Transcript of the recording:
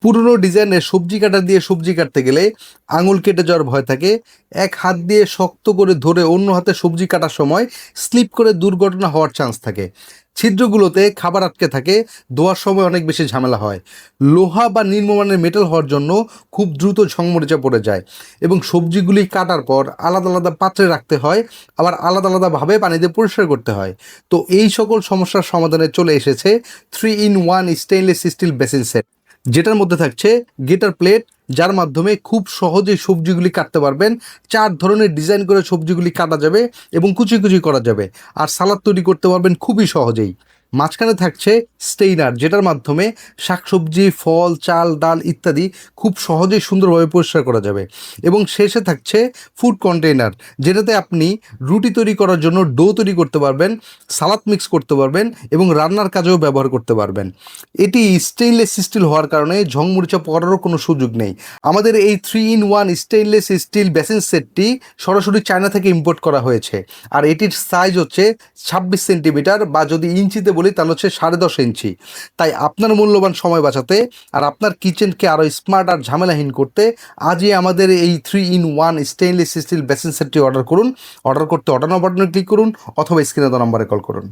পুরনো ডিজাইনের সবজি কাটার দিয়ে সবজি কাটতে গেলে আঙুল কেটে যাওয়ার ভয় থাকে। এক হাত দিয়ে শক্ত করে ধরে অন্য হাতে সবজি কাটার সময় স্লিপ করে দুর্ঘটনা হওয়ার চান্স থাকে। ছিদ্রগুলোতে খাবার আটকে থাকে, ধোয়ার সময় অনেক বেশি ঝামেলা হয়। লোহা বা নিম্নমানের মেটাল হওয়ার জন্য খুব দ্রুত ঝংমরিচা পড়ে যায় এবং সবজিগুলি কাটার পর আলাদা আলাদা পাত্রে রাখতে হয়, আবার আলাদা আলাদাভাবে পানি দিয়ে পরিষ্কার করতে হয়। তো এই সকল সমস্যার সমাধানে চলে এসেছে 3-in-1 stainless steel basin set, যেটার মধ্যে থাকছে গেটার প্লেট, যার মাধ্যমে খুব সহজেই সবজিগুলি কাটতে পারবেন। 4 ধরনের ডিজাইন করে সবজিগুলি কাটা যাবে এবং কুচি কুচি করা যাবে, আর সালাদ তৈরি করতে পারবেন খুবই সহজেই। মাঝখানে থাকছে স্টেইনার, যেটার মাধ্যমে শাকসবজি, ফল, চাল, ডাল ইত্যাদি খুব সহজেই সুন্দরভাবে পরিষ্কার করা যাবে। এবং শেষে থাকছে ফুড কন্টেইনার, যেটাতে আপনি রুটি তৈরি করার জন্য ডো তৈরি করতে পারবেন, সালাদ মিক্স করতে পারবেন এবং রান্নার কাজেও ব্যবহার করতে পারবেন। এটি স্টেইনলেস স্টিল হওয়ার কারণে ঝংমরিচা পড়ারও কোনো সুযোগ নেই। আমাদের এই 3-in-1 স্টেইনলেস স্টিল বেসিন সেটটি সরাসরি চায়না থেকে ইম্পোর্ট করা হয়েছে, আর এটির সাইজ হচ্ছে 26 সেন্টিমিটার, বা যদি ইঞ্চিতে বলি তাহলে হচ্ছে 10.5 ইঞ্চি। তাই আপনার মূল্যবান সময় বাঁচাতে আর আপনার কিচেনকে আরও স্মার্ট আর ঝামেলাহীন করতে আজই আমাদের এই 3-in-1 স্টেইনলেস স্টিল বেসিন সেটটি অর্ডার করুন। অর্ডার করতে অর্ডার নাও বাটনে ক্লিক করুন অথবা স্ক্রিনে দেওয়া নম্বরে কল করুন।